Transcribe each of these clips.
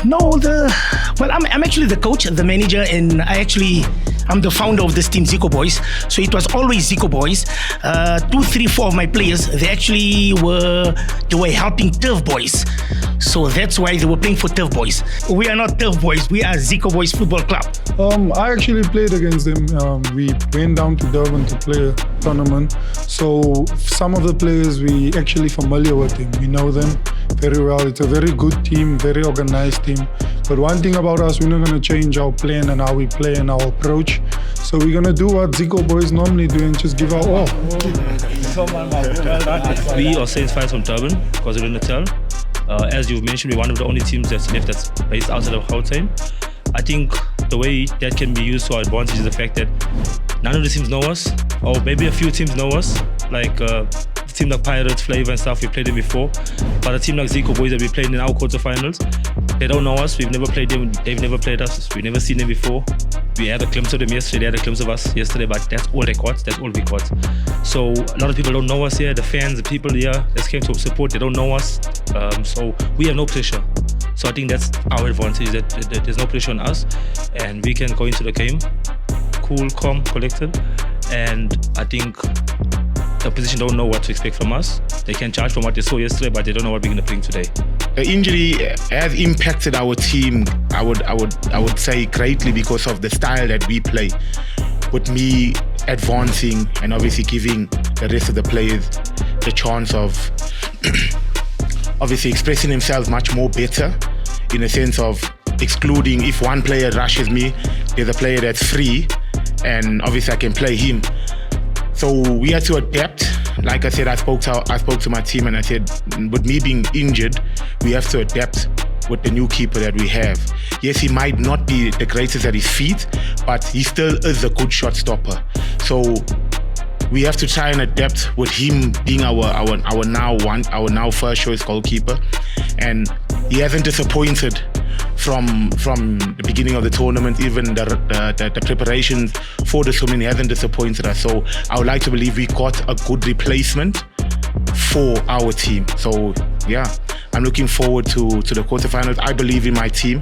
No, I'm actually the coach, the manager, and I'm the founder of this team, Zico Boys. So it was always Zico Boys. 2, 3, 4 of my players, they were helping Turf Boys. So that's why they were playing for Turf Boys. We are not Turf Boys, we are Zico Boys Football Club. I actually played against them. We went down to Durban to play a tournament. So some of the players, we actually familiar with them. We know them very well. It's a very good team, very organized team. But one thing about us, we're not going to change our plan and how we play and our approach. So we're going to do what Zico Boys normally do and just give our all. We are Saints Fives from Durban, KwaZulu-Natal. As you've mentioned, we're one of the only teams that's left that's based outside of Gauteng. I think the way that can be used to our advantage is the fact that none of the teams know us, or maybe a few teams know us, like a team like Pirates, Flavor and stuff, we played them before. But a team like Zico Boys that we played in our quarterfinals, they don't know us, we've never played them, they've never played us, we've never seen them before. We had a glimpse of them yesterday, they had a glimpse of us yesterday, but that's all they got, that's all we got. So a lot of people don't know us here, the fans, the people here that came to support, they don't know us. So we have no pressure. So I think that's our advantage, that there's no pressure on us and we can go into the game cool, calm, collected. And I think the opposition don't know what to expect from us. They can judge from what they saw yesterday, but they don't know what we're going to bring today. The injury has impacted our team, I would say, greatly because of the style that we play. With me advancing and obviously giving the rest of the players the chance of obviously expressing themselves much more better, in a sense of excluding, if one player rushes me, there's a player that's free and obviously I can play him. So we had to adapt. Like I said, I spoke to my team and I said, with me being injured, we have to adapt with the new keeper that we have. Yes, he might not be the greatest at his feet, but he still is a good shot stopper. So we have to try and adapt with him being our now first choice goalkeeper, and he hasn't disappointed from the beginning of the tournament. Even the preparations for the tournament hasn't disappointed us. So I would like to believe we got a good replacement for our team. So yeah, I'm looking forward to the quarterfinals. I believe in my team.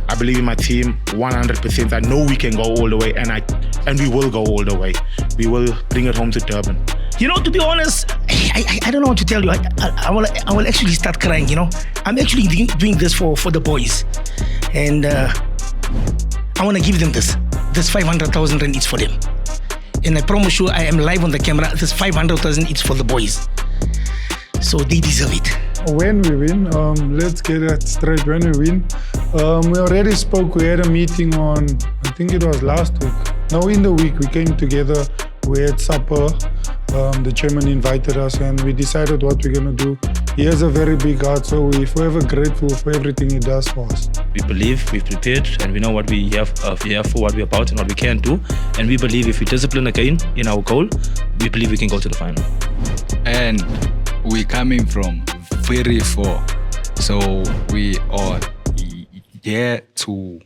I believe in my team 100%. I know we can go all the way, and we will go all the way. We will bring it home to Durban. You know, to be honest, I don't know what to tell you. I will actually start crying, you know. I'm actually doing this for the boys. And I want to give them this 500,000 rand each for them. And I promise you, I am live on the camera, this 500,000 each for the boys. So they deserve it. When we win, let's get that straight. When we win, we already spoke. We had a meeting on, I think it was last week. No, in the week we came together. We had supper. The chairman invited us, and we decided what we're gonna do. He has a very big heart, so we're forever grateful for everything he does for us. We believe, we've prepared, and we know what we have for what we're about and what we can do. And we believe if we discipline again in our goal, we believe we can go to the final. And we're coming from very far, so we are here to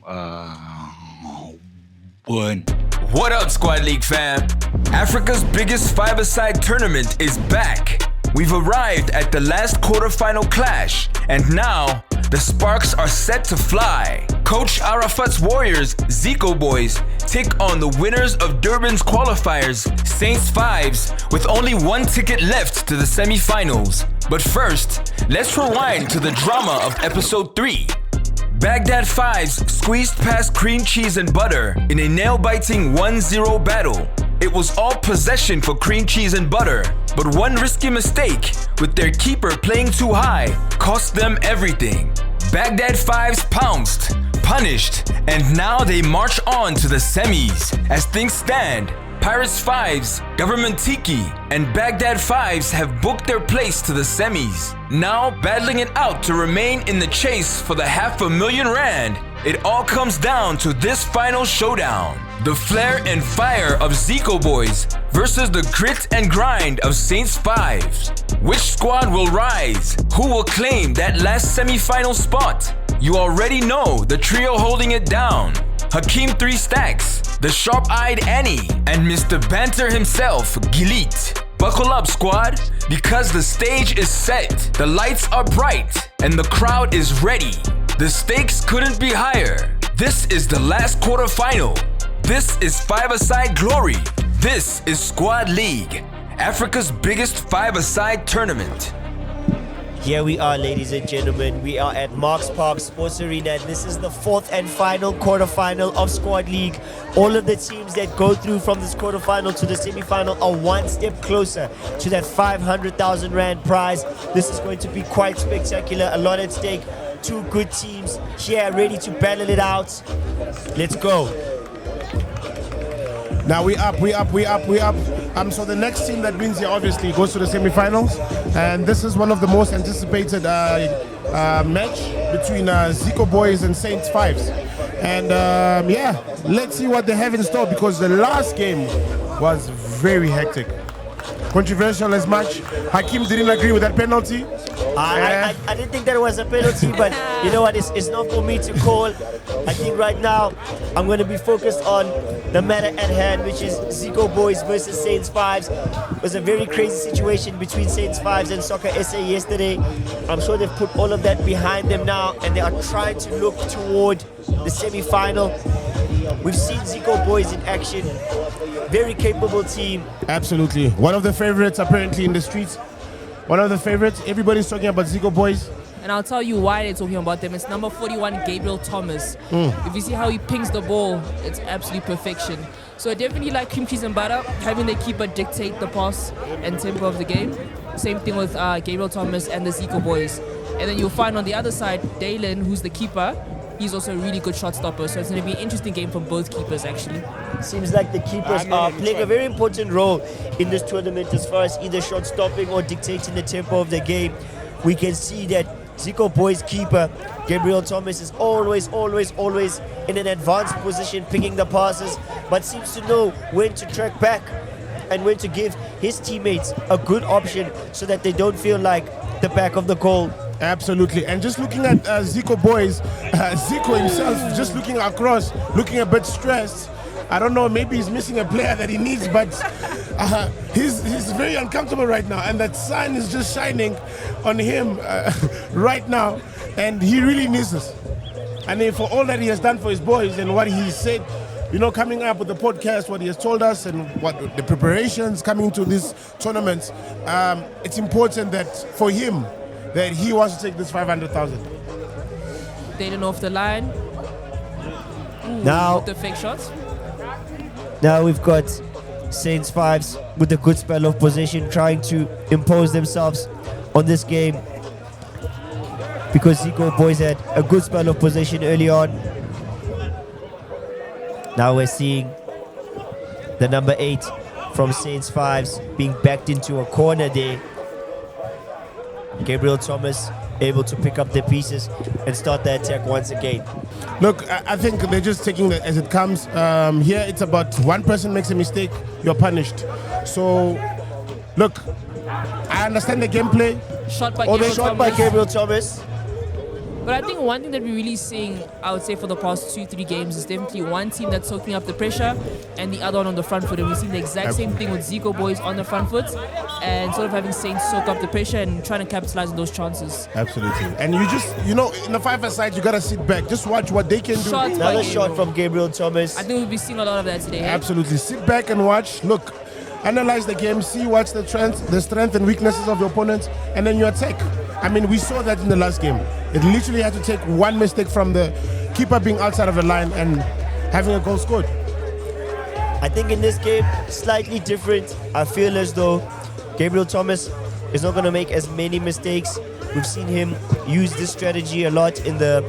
win. What up, Squad League fam? Africa's biggest five-a-side tournament is back. We've arrived at the last quarterfinal clash, and now the sparks are set to fly. Coach Arafat's Warriors, Zico Boys, take on the winners of Durban's qualifiers, Saints Fives, with only one ticket left to the semi-finals. But first, let's rewind to the drama of episode 3. Baghdad Fives squeezed past Cream Cheese and Butter in a nail-biting 1-0 battle. It was all possession for Cream Cheese and Butter, but one risky mistake with their keeper playing too high cost them everything. Baghdad Fives pounced, punished, and now they march on to the semis. As things stand, Pirates Fives, Government Tiki, and Baghdad Fives have booked their place to the semis. Now battling it out to remain in the chase for the R500,000. It all comes down to this final showdown. The flair and fire of Zico Boys versus the grit and grind of Saints Fives. Which squad will rise? Who will claim that last semi-final spot? You already know the trio holding it down. Hakeem 3 Stacks, the sharp-eyed Annie, and Mr. Banter himself, Gilit. Buckle up, squad, because the stage is set, the lights are bright, and the crowd is ready. The stakes couldn't be higher. This is the last quarterfinal. This is five-a-side glory. This is Squad League, Africa's biggest five-a-side tournament. Here we are, ladies and gentlemen. We are at Marks Park Sports Arena, and this is the fourth and final quarterfinal of Squad League. All of the teams that go through from this quarterfinal to the semi-final are one step closer to that 500,000 Rand prize. This is going to be quite spectacular. A lot at stake. Two good teams here ready to battle it out. Let's go. Now we up. So the next team that wins here obviously goes to the semi-finals, and this is one of the most anticipated match between Zico Boys and Saints Fives. And yeah, let's see what they have in store, because the last game was very hectic. Controversial as much. Hakim didn't agree with that penalty. I didn't think that was a penalty, but you know what? It's not for me to call. I think right now I'm going to be focused on the matter at hand, which is Zico Boys versus Saints Fives. It was a very crazy situation between Saints Fives and Soccer SA yesterday. I'm sure they've put all of that behind them now, and they are trying to look toward the semi-final. We've seen Zico Boys in action. Very capable team. Absolutely. One of the favorites apparently in the streets. One of the favorites. Everybody's talking about Zico Boys. And I'll tell you why they're talking about them. It's number 41, Gabriel Thomas. If you see how he pings the ball, it's absolute perfection. So I definitely like cream cheese and butter, having the keeper dictate the pass and tempo of the game. Same thing with Gabriel Thomas and the Zico Boys. And then you'll find on the other side, Dalen, who's the keeper. He's also a really good shot stopper, so it's going to be an interesting game from both keepers, actually. Seems like the keepers are playing a very important role in this tournament as far as either shot stopping or dictating the tempo of the game. We can see that Zico Boys keeper, Gabriel Thomas, is always in an advanced position, picking the passes, but seems to know when to track back and when to give his teammates a good option so that they don't feel like the back of the goal. Absolutely. And just looking at Zico Boys, Zico himself just looking across, looking a bit stressed. I don't know, maybe he's missing a player that he needs, but he's very uncomfortable right now, and that sun is just shining on him right now, and he really needs us. I mean, for all that he has done for his boys and what he said, you know, coming up with the podcast, what he has told us and what the preparations coming to this tournament, it's important that for him, that he wants to take this 500,000. Dalen off the line. Now the fake shots. Now we've got Saints Fives with a good spell of possession, trying to impose themselves on this game, because Zico Boys had a good spell of possession early on. Now we're seeing the number 8 from Saints Fives being backed into a corner there. Gabriel Thomas able to pick up the pieces and start the attack once again. Look, I think they're just taking it as it comes. Here it's about one person makes a mistake, you're punished. So, look, I understand the gameplay. Shot by Gabriel Thomas. But I think one thing that we're really seeing, I would say, for the past 2-3 games is definitely one team that's soaking up the pressure and the other one on the front foot. And we've seen the exact same thing with Zico Boys on the front foot and sort of having Saints soak up the pressure and trying to capitalize on those chances. Absolutely. And you just, you know, in the 5-a-side, you got to sit back. Just watch what they can do. Another shot from Gabriel Thomas. I think we'll be seeing a lot of that today. Absolutely. Sit back and watch. Look, analyze the game, see what's the strength and weaknesses of your opponent, and then you attack. I mean, we saw that in the last game. It literally had to take one mistake from the keeper being outside of the line and having a goal scored. I think in this game, slightly different. I feel as though Gabriel Thomas is not going to make as many mistakes. We've seen him use this strategy a lot in the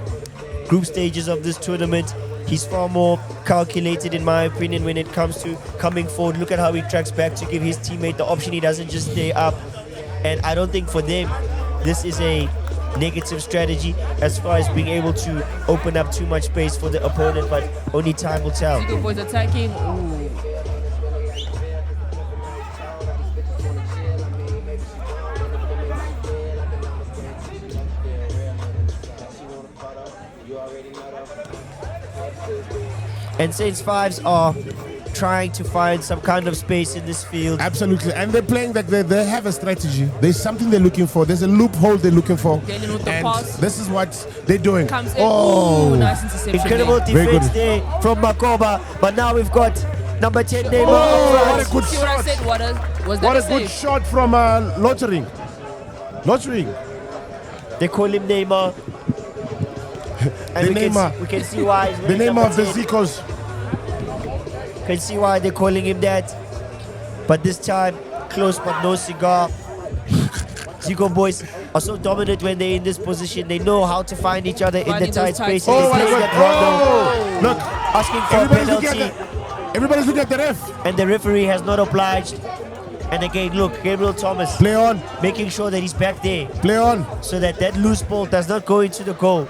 group stages of this tournament. He's far more calculated, in my opinion, when it comes to coming forward. Look at how he tracks back to give his teammate the option. He doesn't just stay up. And I don't think for them, this is a negative strategy as far as being able to open up too much space for the opponent, but only time will tell. Zico Boys attacking. Ooh. And Saints Fives are trying to find some kind of space in this field. Absolutely, and they're playing like they have a strategy. There's something they're looking for. There's a loophole they're looking for. Getting with the And pass. this is what they're doing. Comes in. Oh, Ooh, nice interception. Incredible there. Very defense good. there from Makoba. But now we've got number 10 Neymar Oh, up what a front. good See what I shot. said? Was that What a a good save? shot from Lottering. Lottering. They call him Neymar. And The Neymar. we can see why. he's The wearing name number of the 10. Zicos. Can see why they're calling him that. But this time, close but no cigar. Zico Boys are so dominant when they're in this position. They know how to find each other in the Finding tight those tight spaces. spaces. Oh, what They a play good that Rondo, Look, asking for a everybody's looking penalty. at the ref. And the referee has not obliged. And again, look, Gabriel Thomas Play on. making sure that he's back there Play on. so that that loose ball does not go into the goal.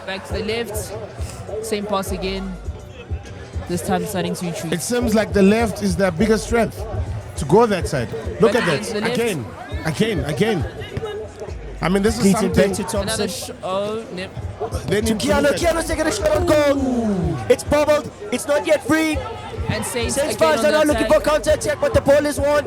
Back to the left. Same pass again. This time deciding to retreat. It seems like the left is their biggest strength to go that side. Look Back at against the that. left. Again. I mean, this is Beats it back something to Another Thompson. yep. they To need to look at. Keanu's taking a shot on goal. It's bubbled. It's not yet free. And Saints Saints again fans on are the now looking attack. for counter attack, but the ball is won.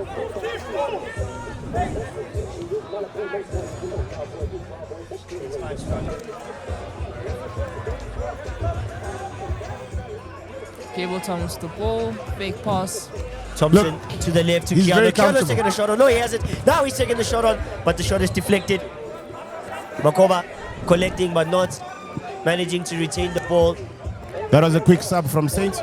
Gabriel Thomas the ball. Fake pass. Thompson to the left to he's very Keanu. Keanu's comfortable. taking a shot on. No, he hasn't. Now he's taking the shot on, but the shot is deflected. Makoba collecting, but not managing to retain the ball. That was a quick sub from Saints.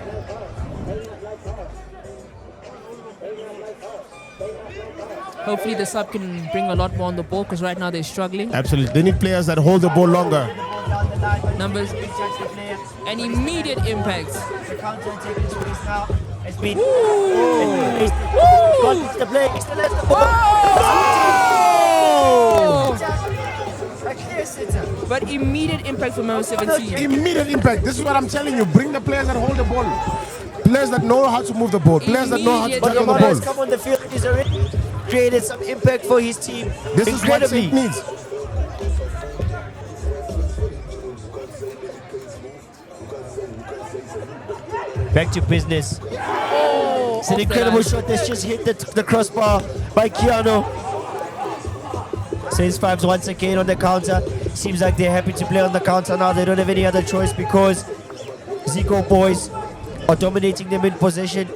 Hopefully the sub can bring a lot more on the ball because right now they're struggling. Absolutely. They need players that hold the ball longer. Numbers. An immediate impact. The counter attacking space now has been. Woo! Got the play. He still has the ball. A clear sitter. But immediate impact from number 17. Immediate impact. This is what I'm telling you. Bring the players that hold the ball. Players that know how to move the ball. Players that know how to Immediate tackle the Romano has ball. come on the field. He's already created some impact for his team. This is what Incredibly. it needs. Back to business. It's an off the incredible line. shot that's just hit the crossbar by Keanu. Saints Fives once again on the counter. Seems like they're happy to play on the counter now. They don't have any other choice because Zico Boys are dominating them in possession.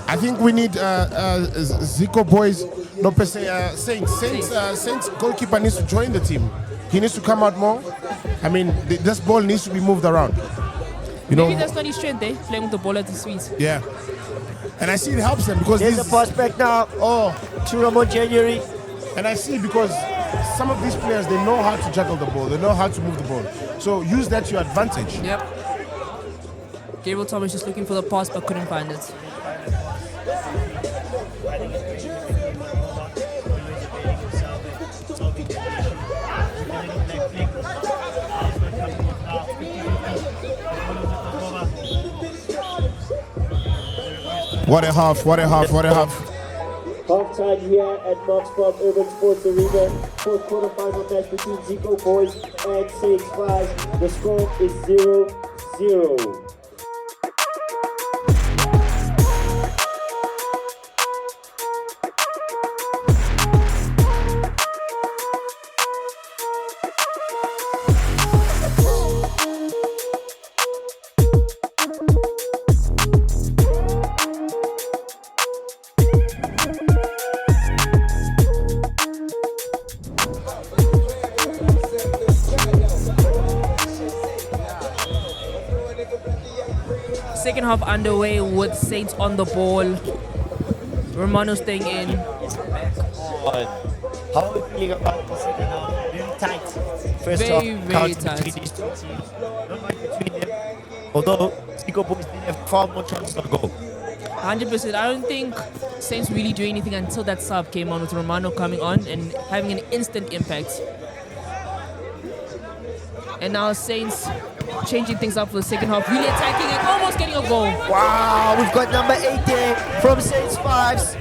I think we need Zico Boys, no per se, Saints goalkeeper needs to join the team. He needs to come out more. I mean, this ball needs to be moved around. You Maybe know, that's not his strength, eh? Playing with the ball at the sweet. yeah. And I see it helps them because There's the these, pass back now to Ramon January. and I see because some of these players, they know how to juggle the ball, they know how to move the ball. So use that to your advantage. Yep. Gabriel Thomas just looking for the pass but couldn't find it. What a half, what a half, what a half. Half-time here at Knoxport Urban Sports Arena. Fourth quarterfinal match between Zico Boys and Saints Fives. The score is 0-0. Second half underway with Saints on the ball. Romano staying in. How are we feeling about the second half? Very tight. First Very, half very counter tight. between these two teams. Not much between them. Although Zico Boys did have far more chances to go. 100%. I don't think Saints really do anything until that sub came on with Romano coming on and having an instant impact. And now Saints changing things up for the second half, really attacking and almost getting a goal. Wow, we've got number 8 there from Saints Fives.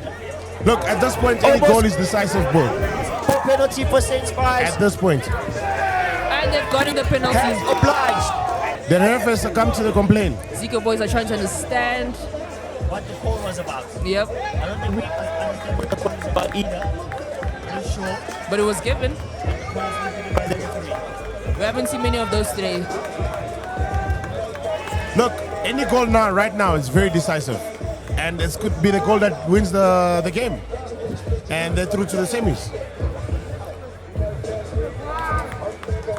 Look, at this point, any Almost. goal is decisive goal. No penalty for Saints Fives. At this point. And they've gotten the penalties. Obliged. The ref has succumbed to the complaint. Zico Boys are trying to understand. What the call was about. Yep. I don't think we understand what the call is about either. I'm sure. But it was given. We haven't seen many of those today. Look, any goal now, right now, is very decisive. And this could be the goal that wins the game. And they're through to the semis.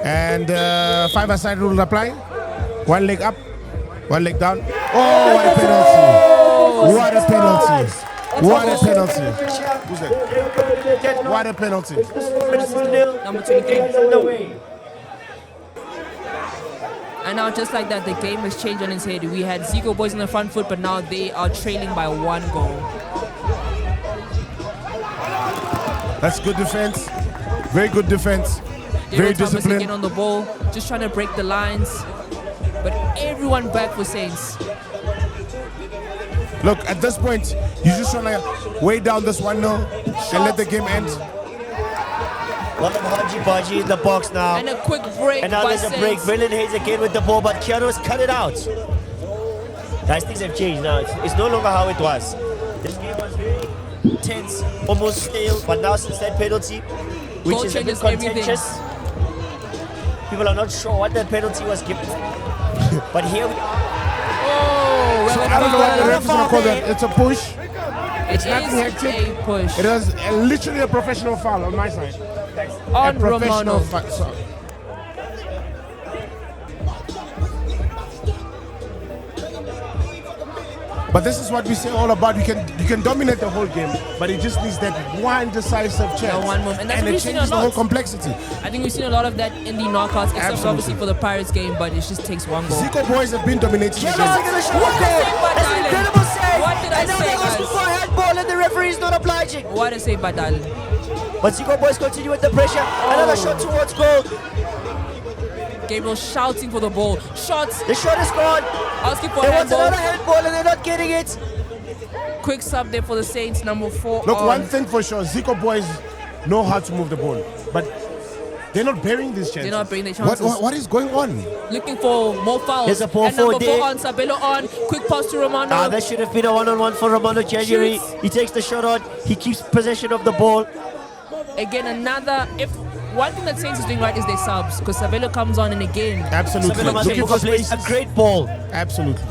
And five-a-side rule apply. One leg up, one leg down. Oh, what a penalty. What a penalty. What a penalty. Who's that? What a penalty. Number 23. And now just like that, the game has changed on its head. We had Zico Boys in the front foot, but now they are trailing by 1 goal. That's good defense. Very good defense. Very Thomas disciplined. again on the ball, just trying to break the lines. But everyone back for Saints. Look, at this point, you just want to weigh down this 1-0 and let the game end. Lot of hodgy-podgy in the box now. And a quick break. And now there's a break. Brilliant Hayes again with the ball, but Keanu's cut it out. Guys, things have changed now. It's no longer how it was. This game was very tense, almost stale, but now since that penalty, which Goal is a bit changes everything. contentious, people are not sure what that penalty was given. But here we are. Oh, So I don't know what the ref is going to call that. It's a push. It's nothing is hectic. a push. It was literally a professional foul on my side. On A professional Romano. foul. But this is what we say all about. You can dominate the whole game, but it just needs that one decisive chance. Yeah, one moment. And that's and what it we've seen a changes the lot. whole complexity. I think we've seen a lot of that in the knockouts, except Absolutely. obviously for the Pirates game, but it just takes 1 goal. Zico Boys have been dominating the Keanu's game. taking the shot. What did I say, That's an Badalen? incredible save. What did I And now say, they guys? go for a handball and the referee is not obliging. What a save by Dalen. But Zico Boys continue with the pressure. Another shot towards goal. Gabriel shouting for the ball. Shots. The shot is gone. Asking for They a want another handball. handball and they're not getting it. Quick sub there for the Saints, number 4. Look, on. one thing for sure, Zico Boys know how to move the ball, but they're not bearing these chances. They're not bearing their chances. What is going on? Looking for more fouls. There's a 4-4 and number 4 there. on, Sabelo on. Quick pass to Romano. Ah, that should have been a one-on-one for Romano January. Shoots. He takes the shot on. He keeps possession of the ball. Again, another. If one thing that Saints is doing right is their subs, because Sabelo comes on and again. Absolutely. Sabelo Looking Masuku for plays a spaces. great ball. Absolutely.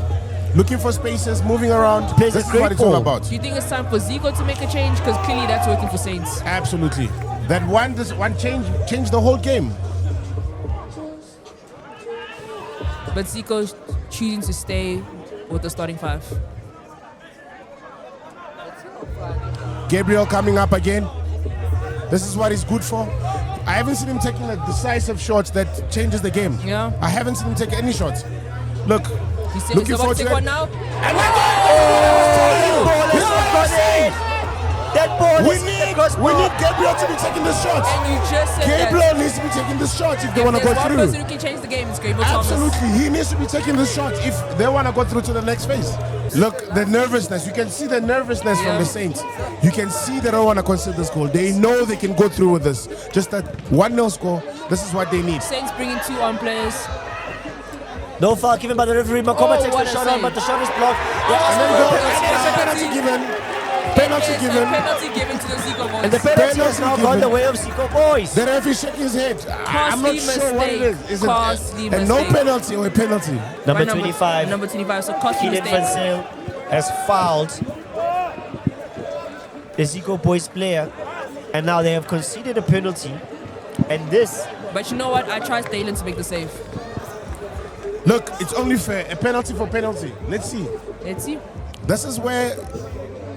Looking for spaces, moving around. Plays a This is great what it's all ball. about. Do you think it's time for Zico to make a change? Because clearly that's working for Saints. Absolutely. That one changed the whole game. But Zico's choosing to stay with the starting 5. Gabriel coming up again. This is what he's good for. I haven't seen him taking the decisive shots that changes the game. Yeah. I haven't seen him take any shots. Look, He's looking about forward to to take one that. now. That ball We is need, hit the crossbar. we need Gabriel to be taking the shots. And you just said Gabriel needs to be taking the shots if they that. want If to go there's one through. person who can change the game, it's Gabriel Thomas. Absolutely, he needs to be taking the shots if they want to go through to the next phase. Look, the nervousness. You can see the nervousness from the Saints. You can see they don't want to concede this goal. They know they can go through with this. Just that 1-0 score. This is what they need. Saints bringing 2 on players. No foul given by the referee. Makoma Oh, takes what the a shot on, save. but the shot is blocked. And then there's a penalty given. Penalty It's a given. penalty given to the Zico Boys. And the penalty has Penalty now given. gone the way of Zico Boys. The referee shaking his head. I'm not Costly sure what it is. mistake. Is Costly it a no mistake. penalty or a penalty? Number By 25. Number 25. So costly Keenan mistake. Van Zyl has fouled the Zico Boys player. And now they have conceded a penalty. And this, But you know what? I trust Dalen to make the save. Look, it's only fair. A penalty for penalty. Let's see. Let's see. This is where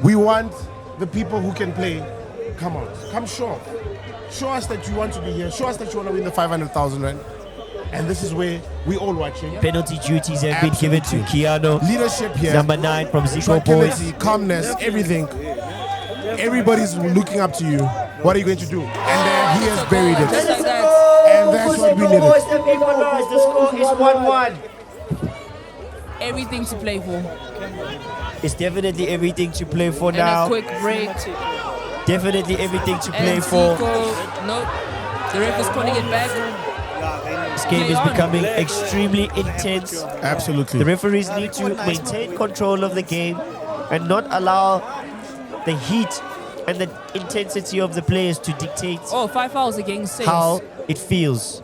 we want the people who can play. Come on, come show. Show us that you want to be here. Show us that you want to win the 500,000 rand. And this is where we all watching. penalty duties have been given to Keanu. Leadership here. Number 9 from Zico Boys. Tranquility, calmness, everything. Everybody's looking up to you. What are you going to do? And then he has buried it. Just like that. And that's what we needed. Boys have equalized. The score is 1-1. Everything to play for. It's definitely everything to play for And now. a quick break. Definitely everything to play And for. Zico. No. The ref is calling it back. This game is becoming extremely intense. Absolutely. The referees need to maintain control of the game and not allow the heat and the intensity of the players to dictate 5 fouls against Saints. how it feels.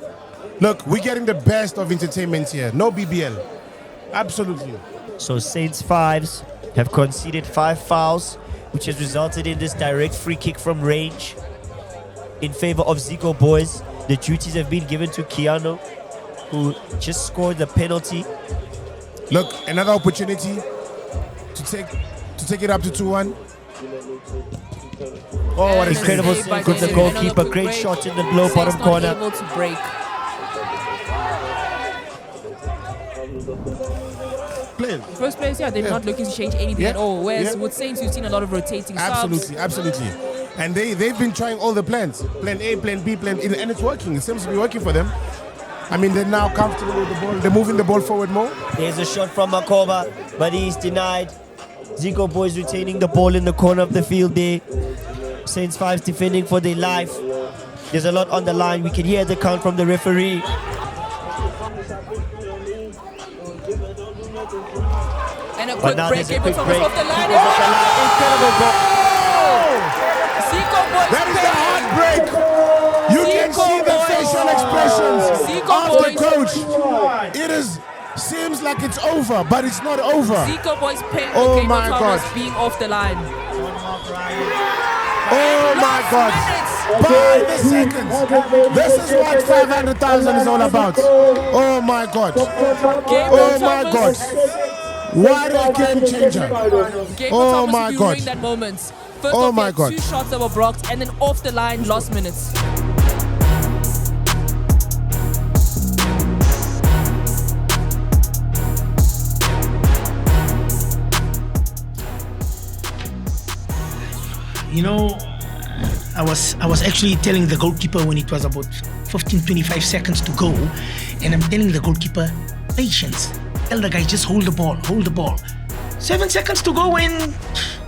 Look, we're getting the best of entertainment here. No BBL. Absolutely. So Saints 5s have conceded 5 fouls, which has resulted in this direct free kick from range in favor of Zico Boys. The duties have been given to Keanu, who just scored the penalty. Look, another opportunity to take it up to 2-1. Oh, what a Incredible save. save from the goalkeeper. Great shot in the low bottom Saints corner. not able to break. Players. First players, they're not looking to change anything at all. Whereas with Saints, you've seen a lot of rotating subs. Absolutely. And they've been trying all the plans. Plan A, plan B, plan E, and it's working. It seems to be working for them. I mean, they're now comfortable with the ball. They're moving the ball forward more. There's a shot from Makoba, but he's denied. Zico Boys retaining the ball in the corner of the field there. Saints 5's defending for their life. There's a lot on the line. We can hear the count from the referee. And a But quick now break. there's a quick Thomas break. off the line. Off the line. Incredible goal. Zico Boys. That is the heartbreak. You can Zico see the Boys. facial expressions Zico of the Boys. coach. It seems like it's over, but it's not over. Zico Boys paying Oh for Gabriel my Thomas God. being off the line. Oh my God. By the seconds. This is what 500,000 is all about. Oh my God. Oh my God. What a game changer. Gabriel Oh Thomas my will be God. ruining that moment. First Oh off, my he had God. 2 shots that were blocked and then off the line last minutes. You know, I was actually telling the goalkeeper when it was about 15-25 seconds to go, and I'm telling the goalkeeper, patience. Tell the guy, just hold the ball. 7 seconds to go when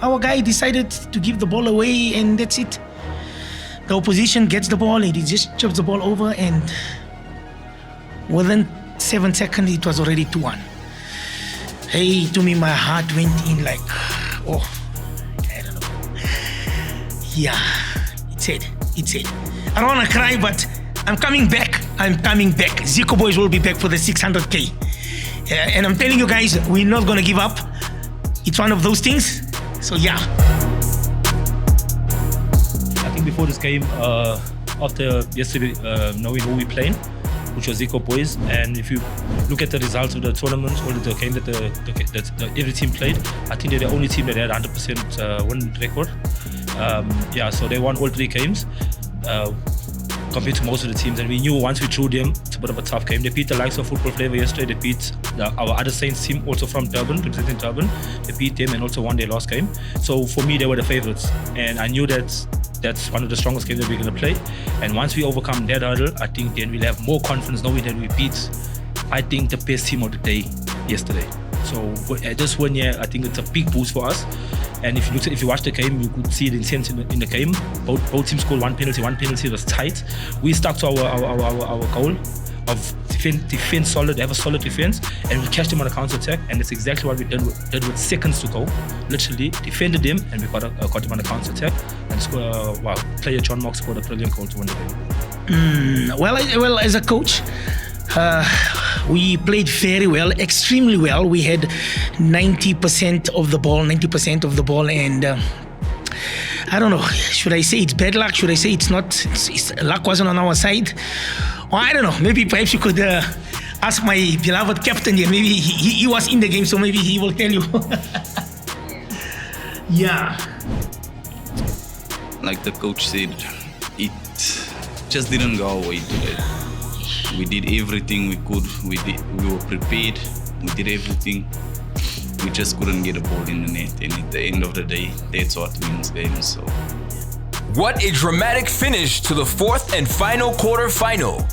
our guy decided to give the ball away, and that's it. The opposition gets the ball and he just chops the ball over, and within 7 seconds it was already 2-1. Hey, to me my heart went in like, oh, I don't know. Yeah, it's it. I don't want to cry, but I'm coming back. Zico Boys will be back for the 600K. And I'm telling you guys, we're not going to give up. It's one of those things. So yeah. I think before this game, after yesterday knowing who we playing, which was Zico Boys, and if you look at the results of the tournament or the game that every team played, I think they're the only team that had 100% win record. So they won all 3 games compared to most of the teams, and we knew once we drew them, it's a bit of a tough game. They beat the likes of Football Flavor yesterday. They beat our other Saints team, also from Durban, representing Durban. They beat them and also won their last game. So for me, they were the favorites, and I knew that that's one of the strongest games that we're going to play. And once we overcome that hurdle, I think then we'll have more confidence knowing that we beat, I think, the best team of the day yesterday. So this one year, I think it's a big boost for us. And if you watch the game, you could see the intent in the game. Both teams scored one penalty was tight. We stuck to our goal of defense solid, have a solid defense, and we catch them on a counter attack, and that's exactly what we did with seconds to go. Literally defended them, and we got them on a counter attack, and player John Mock scored a brilliant goal to win the game. Well, as a coach, we played very well, extremely well. We had 90% of the ball, and I don't know, should I say it's bad luck? Should I say it's not? Luck wasn't on our side? Or I don't know, maybe perhaps you could ask my beloved captain here. Maybe he was in the game, so maybe he will tell you. Yeah. Like the coach said, it just didn't go our way today. We did everything we could. We were prepared. We did everything. We just couldn't get a ball in the net. And at the end of the day, that's what wins games. So. What a dramatic finish to the 4th and final quarterfinal.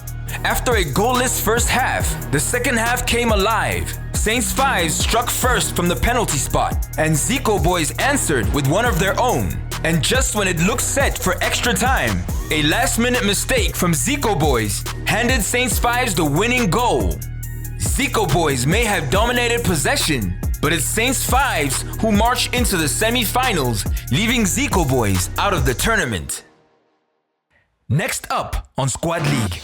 After a goalless first half, the second half came alive. Saints 5 struck first from the penalty spot, and Zico Boys answered with one of their own. And just when it looked set for extra time, a last-minute mistake from Zico Boys handed Saints 5s the winning goal. Zico Boys may have dominated possession, but it's Saints 5s who march into the semi-finals, leaving Zico Boys out of the tournament. Next up on Squad League.